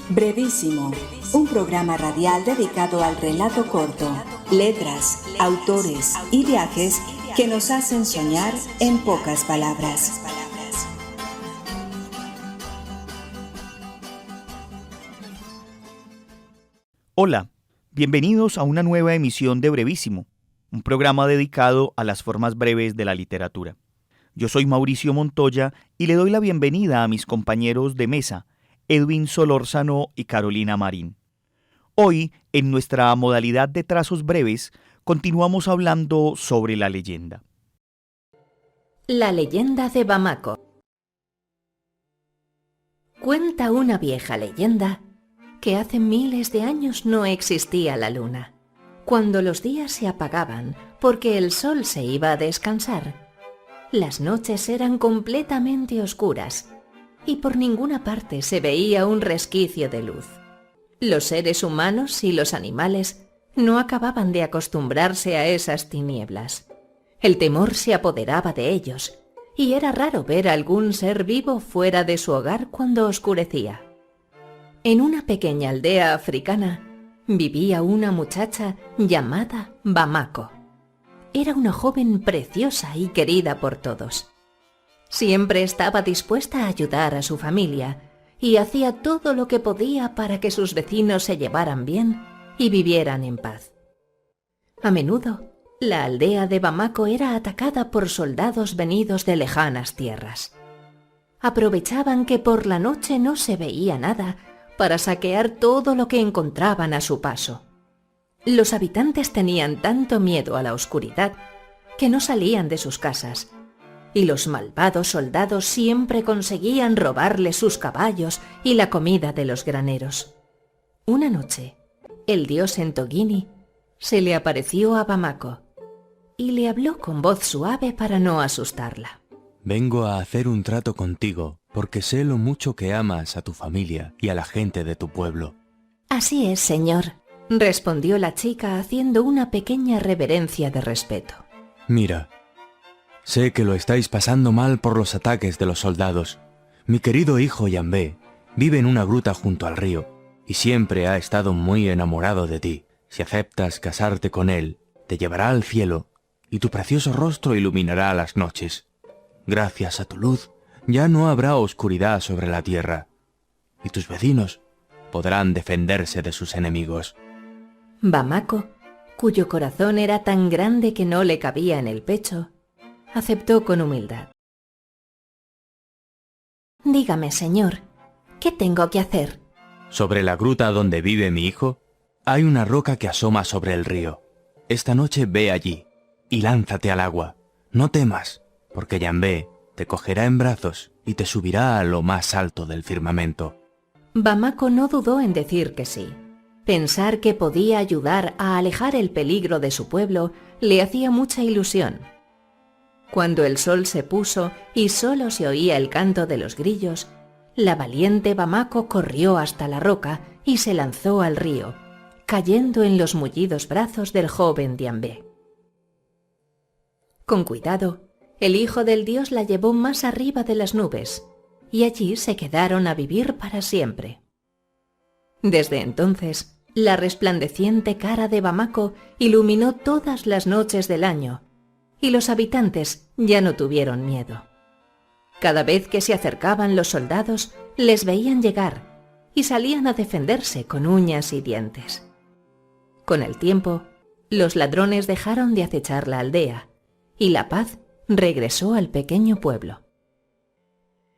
Brevísimo, un programa radial dedicado al relato corto, letras, autores y viajes que nos hacen soñar en pocas palabras. Hola, bienvenidos a una nueva emisión de Brevísimo, un programa dedicado a las formas breves de la literatura. Yo soy Mauricio Montoya y le doy la bienvenida a mis compañeros de mesa, Edwin Solórzano y Carolina Marín. Hoy, en nuestra modalidad de trazos breves, continuamos hablando sobre la leyenda. La leyenda de Bamako. Cuenta una vieja leyenda que hace miles de años no existía la luna. Cuando los días se apagaban porque el sol se iba a descansar, las noches eran completamente oscuras y por ninguna parte se veía un resquicio de luz. Los seres humanos y los animales no acababan de acostumbrarse a esas tinieblas. El temor se apoderaba de ellos y era raro ver a algún ser vivo fuera de su hogar cuando oscurecía. En una pequeña aldea africana vivía una muchacha llamada Bamako. Era una joven preciosa y querida por todos. Siempre estaba dispuesta a ayudar a su familia y hacía todo lo que podía para que sus vecinos se llevaran bien y vivieran en paz. A menudo, la aldea de Bamako era atacada por soldados venidos de lejanas tierras. Aprovechaban que por la noche no se veía nada para saquear todo lo que encontraban a su paso. Los habitantes tenían tanto miedo a la oscuridad que no salían de sus casas, y los malvados soldados siempre conseguían robarle sus caballos y la comida de los graneros. Una noche, el dios Entogini se le apareció a Bamako y le habló con voz suave para no asustarla. Vengo a hacer un trato contigo, porque sé lo mucho que amas a tu familia y a la gente de tu pueblo. Así es, señor, respondió la chica haciendo una pequeña reverencia de respeto. Mira, sé que lo estáis pasando mal por los ataques de los soldados. Mi querido hijo Yambé vive en una gruta junto al río y siempre ha estado muy enamorado de ti. Si aceptas casarte con él, te llevará al cielo y tu precioso rostro iluminará las noches. Gracias a tu luz, ya no habrá oscuridad sobre la tierra, y tus vecinos podrán defenderse de sus enemigos. Bamako, cuyo corazón era tan grande que no le cabía en el pecho, aceptó con humildad. Dígame, señor, ¿qué tengo que hacer? Sobre la gruta donde vive mi hijo, hay una roca que asoma sobre el río. Esta noche ve allí y lánzate al agua. No temas, porque Yambé te cogerá en brazos y te subirá a lo más alto del firmamento. Bamako no dudó en decir que sí. Pensar que podía ayudar a alejar el peligro de su pueblo le hacía mucha ilusión. Cuando el sol se puso y solo se oía el canto de los grillos, la valiente Bamako corrió hasta la roca y se lanzó al río, cayendo en los mullidos brazos del joven Yambé. Con cuidado, el hijo del dios la llevó más arriba de las nubes, y allí se quedaron a vivir para siempre. Desde entonces, la resplandeciente cara de Bamako iluminó todas las noches del año, y los habitantes ya no tuvieron miedo. Cada vez que se acercaban los soldados, les veían llegar, y salían a defenderse con uñas y dientes. Con el tiempo, los ladrones dejaron de acechar la aldea, y la paz regresó al pequeño pueblo.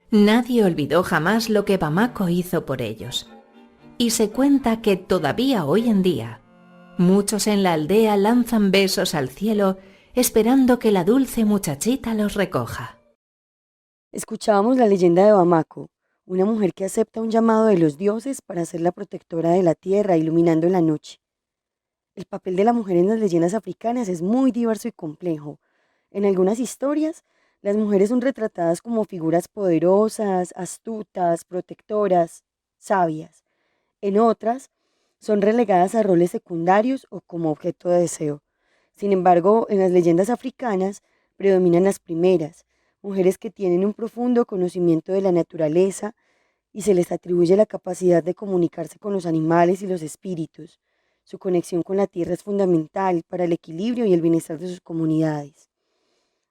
Nadie olvidó jamás lo que Bamako hizo por ellos, y se cuenta que todavía hoy en día muchos en la aldea lanzan besos al cielo esperando que la dulce muchachita los recoja. Escuchábamos la leyenda de Bamako, una mujer que acepta un llamado de los dioses para ser la protectora de la tierra, iluminando la noche. El papel de la mujer en las leyendas africanas es muy diverso y complejo. En algunas historias, las mujeres son retratadas como figuras poderosas, astutas, protectoras, sabias. En otras, son relegadas a roles secundarios o como objeto de deseo. Sin embargo, en las leyendas africanas predominan las primeras, mujeres que tienen un profundo conocimiento de la naturaleza y se les atribuye la capacidad de comunicarse con los animales y los espíritus. Su conexión con la tierra es fundamental para el equilibrio y el bienestar de sus comunidades.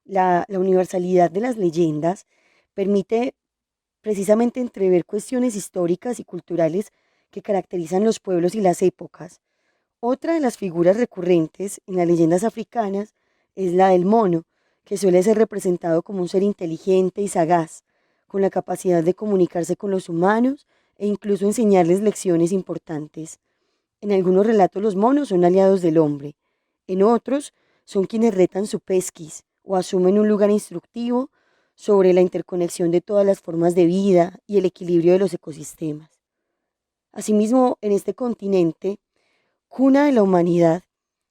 La universalidad de las leyendas permite precisamente entrever cuestiones históricas y culturales que caracterizan los pueblos y las épocas. Otra de las figuras recurrentes en las leyendas africanas es la del mono, que suele ser representado como un ser inteligente y sagaz, con la capacidad de comunicarse con los humanos e incluso enseñarles lecciones importantes. En algunos relatos los monos son aliados del hombre, en otros son quienes retan su pesquis o asumen un lugar instructivo sobre la interconexión de todas las formas de vida y el equilibrio de los ecosistemas. Asimismo, en este continente, cuna de la humanidad,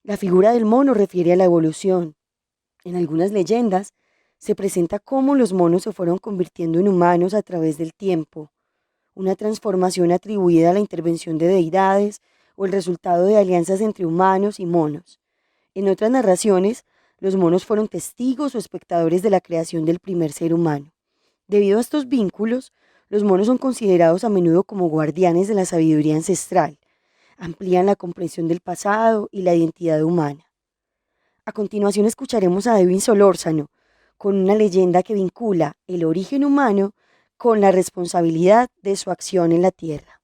la figura del mono refiere a la evolución. En algunas leyendas se presenta cómo los monos se fueron convirtiendo en humanos a través del tiempo, una transformación atribuida a la intervención de deidades o el resultado de alianzas entre humanos y monos. En otras narraciones, los monos fueron testigos o espectadores de la creación del primer ser humano. Debido a estos vínculos, los monos son considerados a menudo como guardianes de la sabiduría ancestral, amplían la comprensión del pasado y la identidad humana. A continuación escucharemos a Edwin Solórzano con una leyenda que vincula el origen humano con la responsabilidad de su acción en la tierra.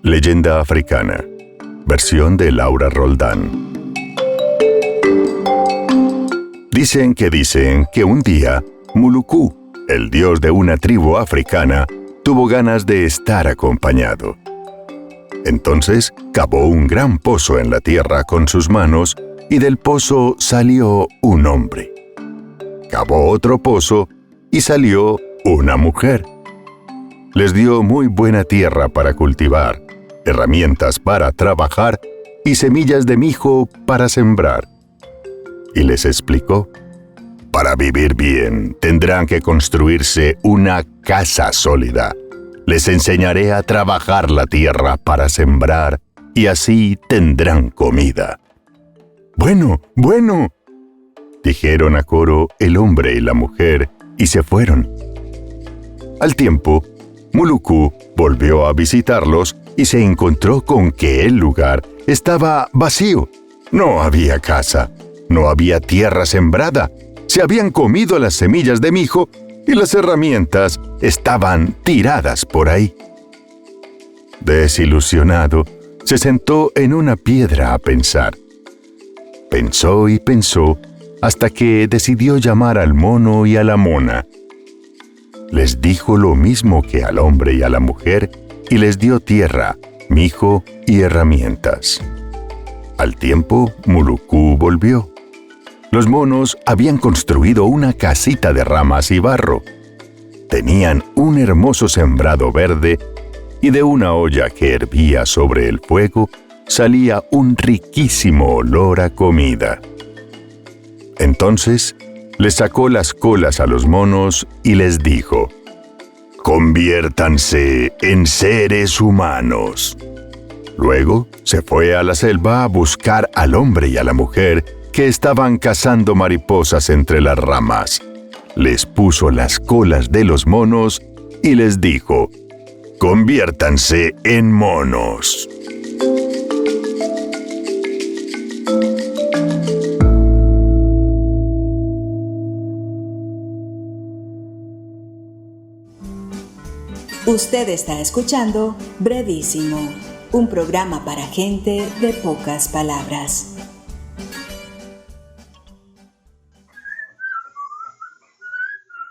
Leyenda africana, versión de Laura Roldán. Dicen que un día, Muluku, el dios de una tribu africana, tuvo ganas de estar acompañado. Entonces cavó un gran pozo en la tierra con sus manos y del pozo salió un hombre. Cavó otro pozo y salió una mujer. Les dio muy buena tierra para cultivar, herramientas para trabajar y semillas de mijo para sembrar. Y les explicó: para vivir bien tendrán que construirse una casa sólida. Les enseñaré a trabajar la tierra para sembrar y así tendrán comida. Bueno, dijeron a coro el hombre y la mujer y se fueron. Al tiempo, Muluku volvió a visitarlos y se encontró con que el lugar estaba vacío. No había casa, no había tierra sembrada. Se habían comido las semillas de mijo y las herramientas estaban tiradas por ahí. Desilusionado, se sentó en una piedra a pensar. Pensó y pensó hasta que decidió llamar al mono y a la mona. Les dijo lo mismo que al hombre y a la mujer y les dio tierra, mijo y herramientas. Al tiempo, Muluku volvió. Los monos habían construido una casita de ramas y barro. Tenían un hermoso sembrado verde y de una olla que hervía sobre el fuego salía un riquísimo olor a comida. Entonces les sacó las colas a los monos y les dijo: «Conviértanse en seres humanos». Luego se fue a la selva a buscar al hombre y a la mujer que estaban cazando mariposas entre las ramas. Les puso las colas de los monos y les dijo: «Conviértanse en monos». Usted está escuchando Brevísimo, un programa para gente de pocas palabras.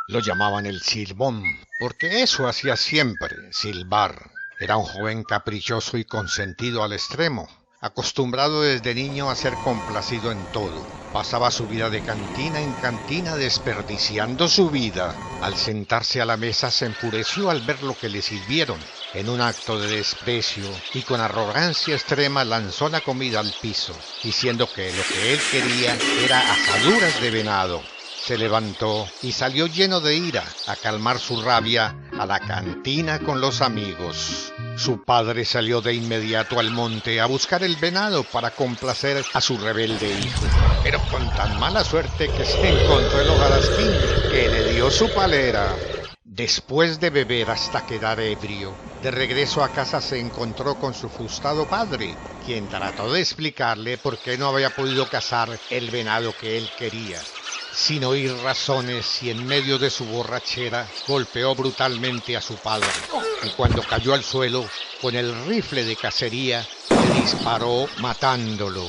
Lo llamaban el silbón, porque eso hacía siempre, silbar. Era un joven caprichoso y consentido al extremo, acostumbrado desde niño a ser complacido en todo. Pasaba su vida de cantina en cantina desperdiciando su vida. Al sentarse a la mesa se enfureció al ver lo que le sirvieron. En un acto de desprecio y con arrogancia extrema lanzó la comida al piso, diciendo que lo que él quería era asaduras de venado. Se levantó y salió lleno de ira a calmar su rabia a la cantina con los amigos. Su padre salió de inmediato al monte a buscar el venado para complacer a su rebelde hijo, pero con tan mala suerte que se encontró el hojarasquín que le dio su palera. Después de beber hasta quedar ebrio, de regreso a casa se encontró con su frustrado padre, quien trató de explicarle por qué no había podido cazar el venado que él quería. Sin oír razones y en medio de su borrachera, golpeó brutalmente a su padre, y cuando cayó al suelo, con el rifle de cacería, le disparó matándolo.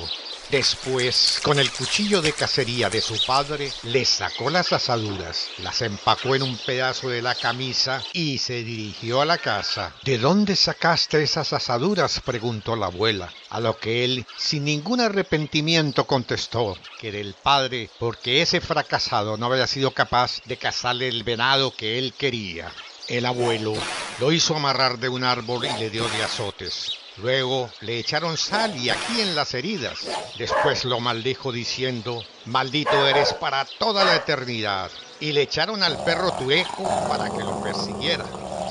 Después, con el cuchillo de cacería de su padre, le sacó las asaduras, las empacó en un pedazo de la camisa y se dirigió a la casa. ¿De dónde sacaste esas asaduras?, preguntó la abuela, a lo que él, sin ningún arrepentimiento, contestó que del padre, porque ese fracasado no había sido capaz de cazarle el venado que él quería. El abuelo lo hizo amarrar de un árbol y le dio de azotes. Luego le echaron sal y aquí en las heridas. Después lo maldijo diciendo: maldito eres para toda la eternidad. Y le echaron al perro tureco para que lo persiguiera.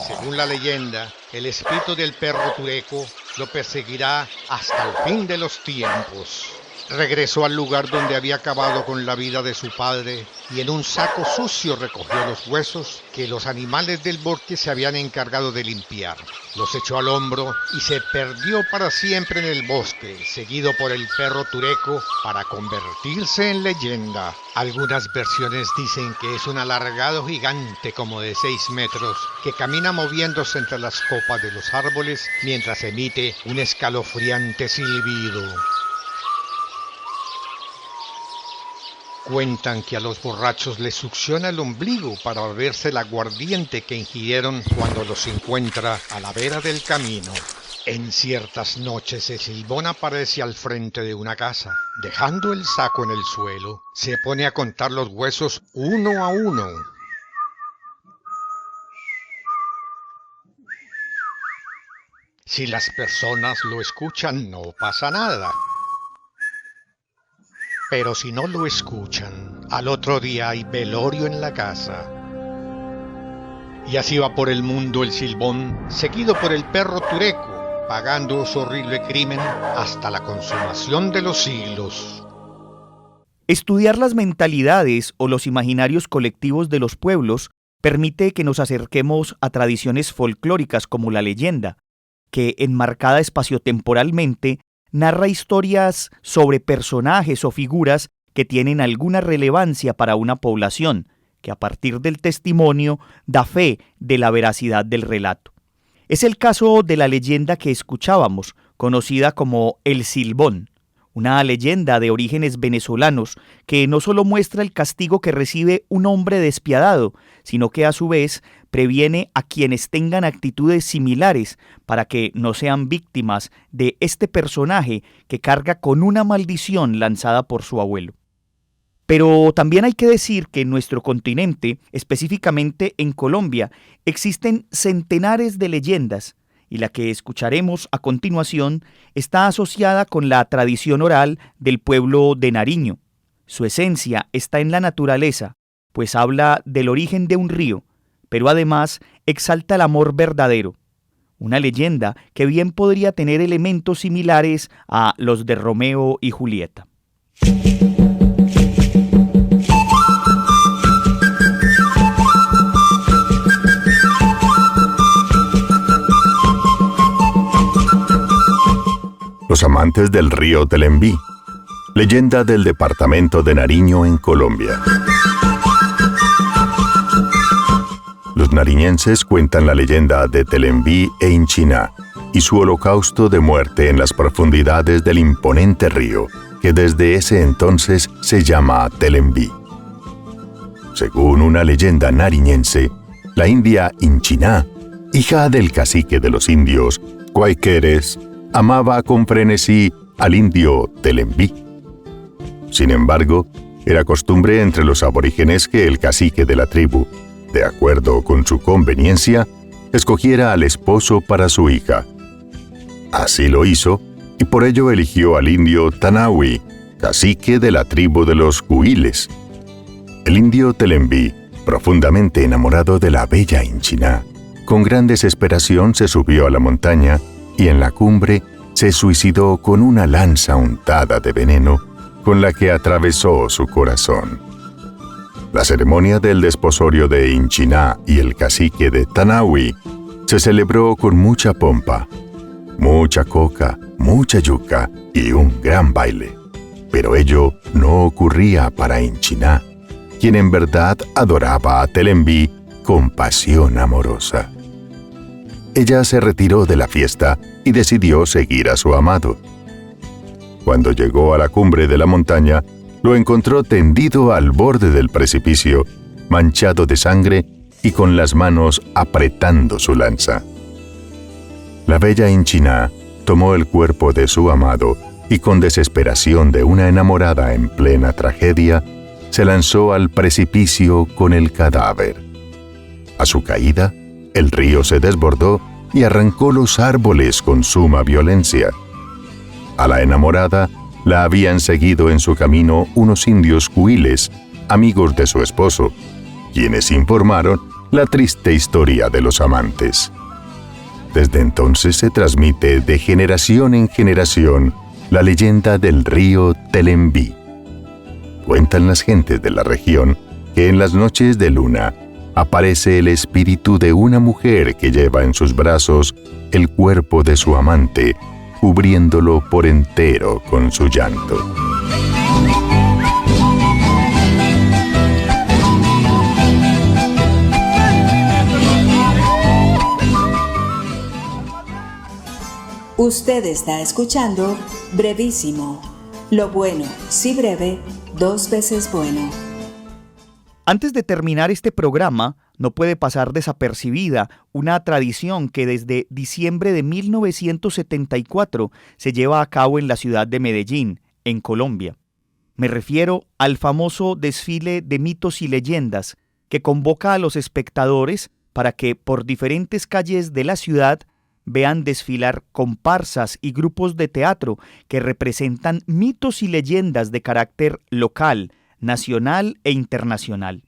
Según la leyenda, el espíritu del perro tureco lo perseguirá hasta el fin de los tiempos. Regresó al lugar donde había acabado con la vida de su padre y en un saco sucio recogió los huesos que los animales del bosque se habían encargado de limpiar. Los echó al hombro y se perdió para siempre en el bosque, seguido por el perro tureco para convertirse en leyenda. Algunas versiones dicen que es un alargado gigante como de 6 metros que camina moviéndose entre las copas de los árboles mientras emite un escalofriante silbido. Cuentan que a los borrachos les succiona el ombligo para beberse el aguardiente que ingirieron cuando los encuentra a la vera del camino. En ciertas noches el silbón aparece al frente de una casa. Dejando el saco en el suelo, se pone a contar los huesos uno a uno. Si las personas lo escuchan, no pasa nada. Pero si no lo escuchan, al otro día hay velorio en la casa. Y así va por el mundo el silbón, seguido por el perro tureco, pagando su horrible crimen hasta la consumación de los siglos. Estudiar las mentalidades o los imaginarios colectivos de los pueblos permite que nos acerquemos a tradiciones folclóricas como la leyenda, que, enmarcada espaciotemporalmente, narra historias sobre personajes o figuras que tienen alguna relevancia para una población, que a partir del testimonio da fe de la veracidad del relato. Es el caso de la leyenda que escuchábamos, conocida como El Silbón, una leyenda de orígenes venezolanos que no solo muestra el castigo que recibe un hombre despiadado, sino que a su vez previene a quienes tengan actitudes similares para que no sean víctimas de este personaje que carga con una maldición lanzada por su abuelo. Pero también hay que decir que en nuestro continente, específicamente en Colombia, existen centenares de leyendas, y la que escucharemos a continuación está asociada con la tradición oral del pueblo de Nariño. Su esencia está en la naturaleza, pues habla del origen de un río, pero además exalta el amor verdadero. Una leyenda que bien podría tener elementos similares a los de Romeo y Julieta. Los amantes del río Telembí, leyenda del departamento de Nariño en Colombia. Los nariñenses cuentan la leyenda de Telembí e Inchiná y su holocausto de muerte en las profundidades del imponente río, que desde ese entonces se llama Telembí. Según una leyenda nariñense, la india Inchiná, hija del cacique de los indios, Guayqueres, amaba con frenesí al indio Telembí. Sin embargo, era costumbre entre los aborígenes que el cacique de la tribu, de acuerdo con su conveniencia, escogiera al esposo para su hija. Así lo hizo, y por ello eligió al indio Tanawi, cacique de la tribu de los Huiles. El indio Telembí, profundamente enamorado de la bella Inchiná, Con gran desesperación se subió a la montaña y en la cumbre se suicidó con una lanza untada de veneno con la que atravesó su corazón. La ceremonia del desposorio de Inchiná y el cacique de Tanahui se celebró con mucha pompa, mucha coca, mucha yuca y un gran baile. Pero ello no ocurría para Inchiná, quien en verdad adoraba a Telembi con pasión amorosa. Ella se retiró de la fiesta y decidió seguir a su amado. Cuando llegó a la cumbre de la montaña, lo encontró tendido al borde del precipicio, manchado de sangre y con las manos apretando su lanza. La bella Inchiná tomó el cuerpo de su amado y con desesperación de una enamorada en plena tragedia, se lanzó al precipicio con el cadáver. A su caída, el río se desbordó y arrancó los árboles con suma violencia. A la enamorada la habían seguido en su camino unos indios huiles, amigos de su esposo, quienes informaron la triste historia de los amantes. Desde entonces se transmite de generación en generación la leyenda del río Telembi. Cuentan las gentes de la región que en las noches de luna aparece el espíritu de una mujer que lleva en sus brazos el cuerpo de su amante, cubriéndolo por entero con su llanto. Usted está escuchando Brevísimo. Lo bueno, si breve, 2 veces bueno. Antes de terminar este programa, no puede pasar desapercibida una tradición que desde diciembre de 1974 se lleva a cabo en la ciudad de Medellín, en Colombia. Me refiero al famoso desfile de mitos y leyendas que convoca a los espectadores para que por diferentes calles de la ciudad vean desfilar comparsas y grupos de teatro que representan mitos y leyendas de carácter local, nacional e internacional.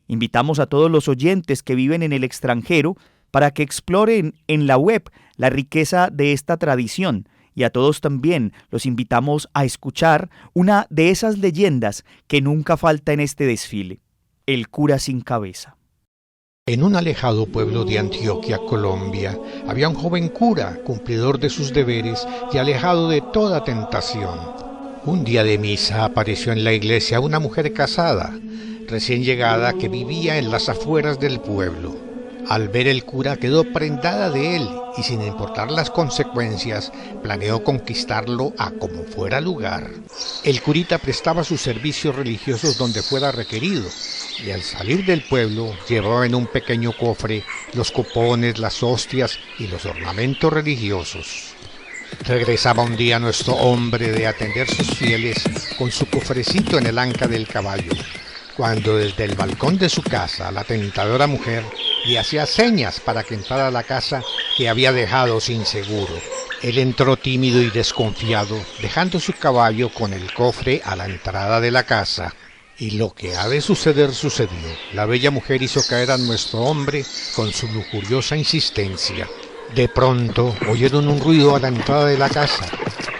Invitamos a todos los oyentes que viven en el extranjero para que exploren en la web la riqueza de esta tradición, y a todos también los invitamos a escuchar una de esas leyendas que nunca falta en este desfile: el cura sin cabeza. En un alejado pueblo de Antioquia, Colombia, había un joven cura, cumplidor de sus deberes y alejado de toda tentación. Un día de misa apareció en la iglesia una mujer casada, recién llegada, que vivía en las afueras del pueblo. Al ver el cura quedó prendada de él y, sin importar las consecuencias, planeó conquistarlo a como fuera lugar. El curita prestaba sus servicios religiosos donde fuera requerido, y al salir del pueblo llevaba en un pequeño cofre los cupones, las hostias y los ornamentos religiosos. Regresaba un día nuestro hombre de atender sus fieles con su cofrecito en el anca del caballo, cuando desde el balcón de su casa la tentadora mujer le hacía señas para que entrara a la casa que había dejado sin seguro. Él entró tímido y desconfiado, dejando su caballo con el cofre a la entrada de la casa. Y lo que ha de suceder sucedió. La bella mujer hizo caer a nuestro hombre con su lujuriosa insistencia. De pronto oyeron un ruido a la entrada de la casa.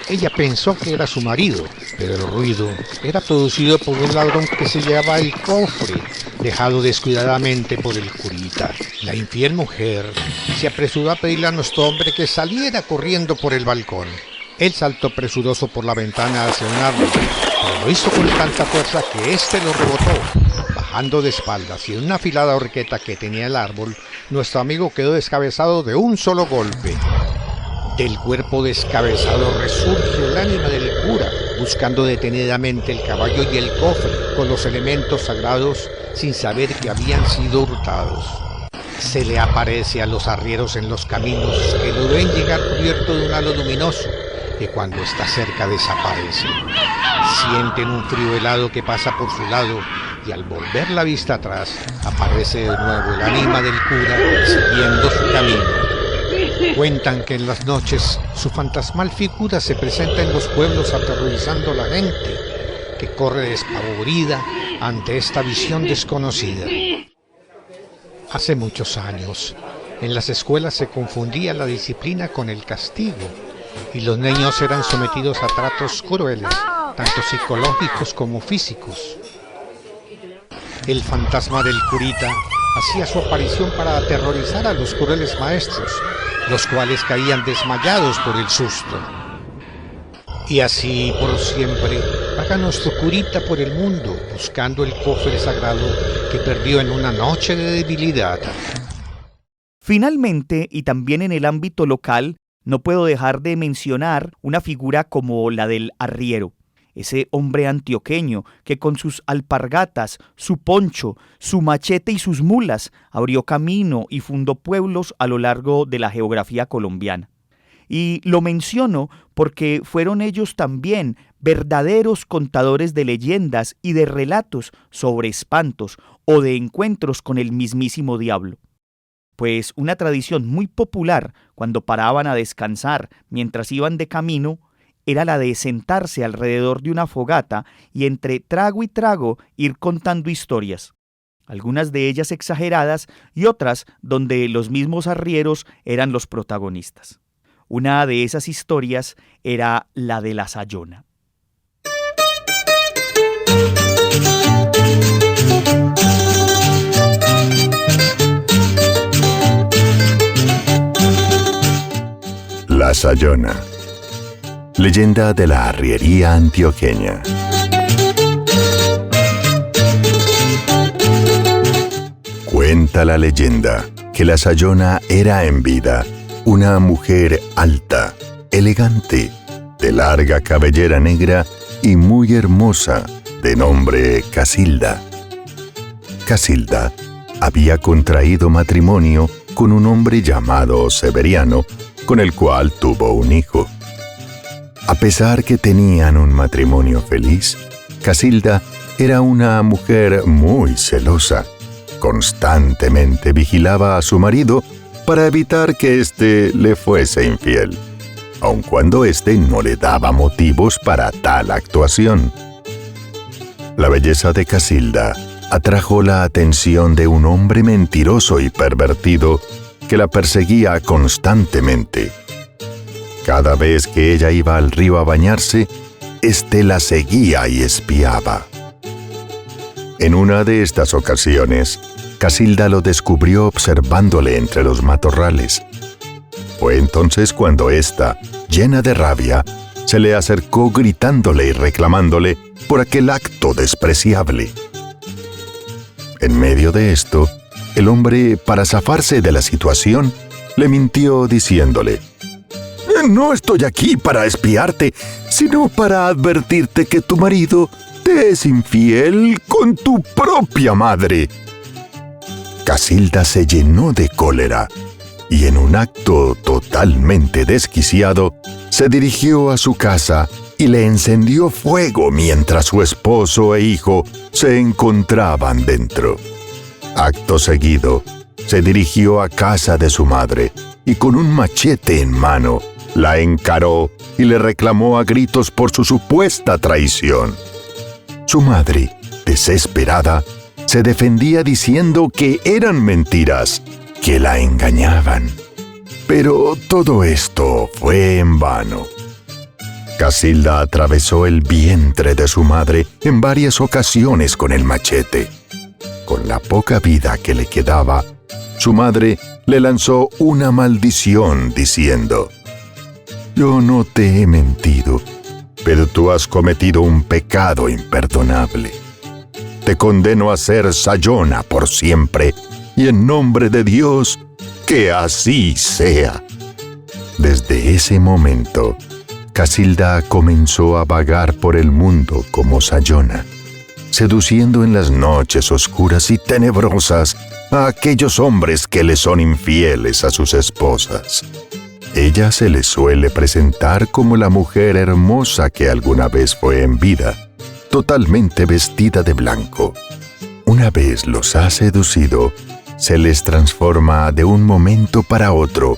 Ella pensó que era su marido, pero el ruido era producido por un ladrón que se llevaba el cofre, dejado descuidadamente por el curita. La infiel mujer se apresuró a pedirle a nuestro hombre que saliera corriendo por el balcón. Él saltó presuroso por la ventana hacia un árbol, pero lo hizo con tanta fuerza que éste lo rebotó. Bajando de espaldas y en una afilada horqueta que tenía el árbol, nuestro amigo quedó descabezado de un solo golpe. Del cuerpo descabezado resurge el ánima del cura, buscando detenidamente el caballo y el cofre con los elementos sagrados sin saber que habían sido hurtados. Se le aparece a los arrieros en los caminos, que lo ven llegar cubierto de un halo luminoso, que cuando está cerca desaparece. Sienten un frío helado que pasa por su lado, y al volver la vista atrás, aparece de nuevo el ánima del cura siguiendo su camino. Cuentan que en las noches su fantasmal figura se presenta en los pueblos aterrorizando a la gente, que corre despavorida ante esta visión desconocida. Hace muchos años, En las escuelas se confundía la disciplina con el castigo y los niños eran sometidos a tratos crueles, tanto psicológicos como físicos. El fantasma del curita hacía su aparición para aterrorizar a los crueles maestros, los cuales caían desmayados por el susto. Y así por siempre vaga nuestro curita por el mundo, buscando el cofre sagrado que perdió en una noche de debilidad. Finalmente, y también en el ámbito local, no puedo dejar de mencionar una figura como la del arriero, ese hombre antioqueño que con sus alpargatas, su poncho, su machete y sus mulas abrió camino y fundó pueblos a lo largo de la geografía colombiana. Y lo menciono porque fueron ellos también verdaderos contadores de leyendas y de relatos sobre espantos o de encuentros con el mismísimo diablo. Pues una tradición muy popular cuando paraban a descansar mientras iban de camino era la de sentarse alrededor de una fogata y entre trago y trago ir contando historias, algunas de ellas exageradas y otras donde los mismos arrieros eran los protagonistas. Una de esas historias era la de la Sayona. La Sayona, leyenda de la arriería antioqueña. Cuenta la leyenda que la Sayona era en vida una mujer alta, elegante, de larga cabellera negra y muy hermosa, de nombre Casilda. Casilda había contraído matrimonio con un hombre llamado Severiano, con el cual tuvo un hijo. A pesar que tenían un matrimonio feliz, Casilda era una mujer muy celosa. Constantemente vigilaba a su marido para evitar que éste le fuese infiel, aun cuando éste no le daba motivos para tal actuación. La belleza de Casilda atrajo la atención de un hombre mentiroso y pervertido que la perseguía constantemente. Cada vez que ella iba al río a bañarse, éste la seguía y espiaba. En una de estas ocasiones, Casilda lo descubrió observándole entre los matorrales. Fue entonces cuando ésta, llena de rabia, se le acercó gritándole y reclamándole por aquel acto despreciable. En medio de esto, el hombre, para zafarse de la situación, le mintió diciéndole: «No estoy aquí para espiarte, sino para advertirte que tu marido te es infiel con tu propia madre». Casilda se llenó de cólera y en un acto totalmente desquiciado se dirigió a su casa y le encendió fuego mientras su esposo e hijo se encontraban dentro. Acto seguido, se dirigió a casa de su madre y con un machete en mano la encaró y le reclamó a gritos por su supuesta traición. Su madre, desesperada, se defendía diciendo que eran mentiras, que la engañaban. Pero todo esto fue en vano. Casilda atravesó el vientre de su madre en varias ocasiones con el machete. Con la poca vida que le quedaba, su madre le lanzó una maldición diciendo: «Yo no te he mentido, pero tú has cometido un pecado imperdonable. Te condeno a ser Sayona por siempre, y en nombre de Dios, que así sea». Desde ese momento, Casilda comenzó a vagar por el mundo como Sayona, seduciendo en las noches oscuras y tenebrosas a aquellos hombres que le son infieles a sus esposas. Ella se le suele presentar como la mujer hermosa que alguna vez fue en vida, totalmente vestida de blanco. Una vez los ha seducido, se les transforma de un momento para otro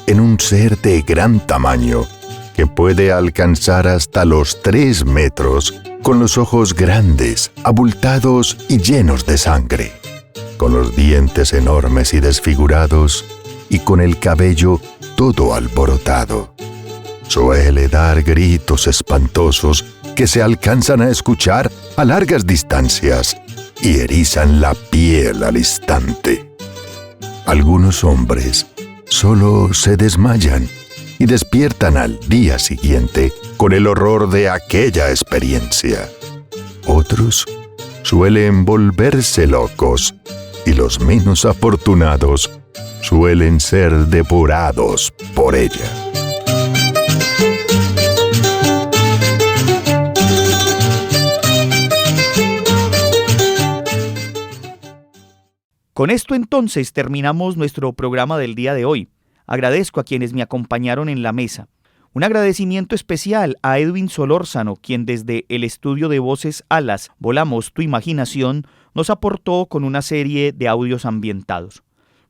en un ser de gran tamaño que puede alcanzar hasta los 3 metros, con los ojos grandes, abultados y llenos de sangre. Con los dientes enormes y desfigurados, y con el cabello todo alborotado. Suele dar gritos espantosos que se alcanzan a escuchar a largas distancias y erizan la piel al instante. Algunos hombres solo se desmayan y despiertan al día siguiente con el horror de aquella experiencia. Otros suelen volverse locos y los menos afortunados suelen ser devorados por ella. Con esto entonces terminamos nuestro programa del día de hoy. Agradezco a quienes me acompañaron en la mesa. Un agradecimiento especial a Edwin Solórzano, quien desde el estudio de Voces Alas, Volamos tu Imaginación, nos aportó con una serie de audios ambientados.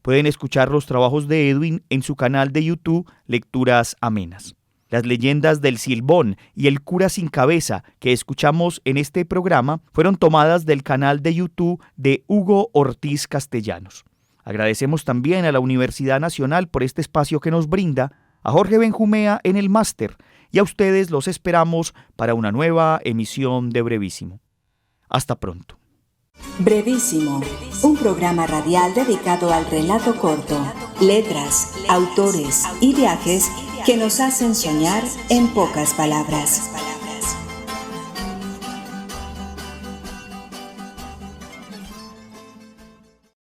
Pueden escuchar los trabajos de Edwin en su canal de YouTube Lecturas Amenas. Las leyendas del Silbón y el cura sin cabeza que escuchamos en este programa fueron tomadas del canal de YouTube de Hugo Ortiz Castellanos. Agradecemos también a la Universidad Nacional por este espacio que nos brinda, a Jorge Benjumea en el máster, y a ustedes los esperamos para una nueva emisión de Brevísimo. Hasta pronto. Brevísimo, un programa radial dedicado al relato corto, letras, autores y viajes que nos hacen soñar en pocas palabras.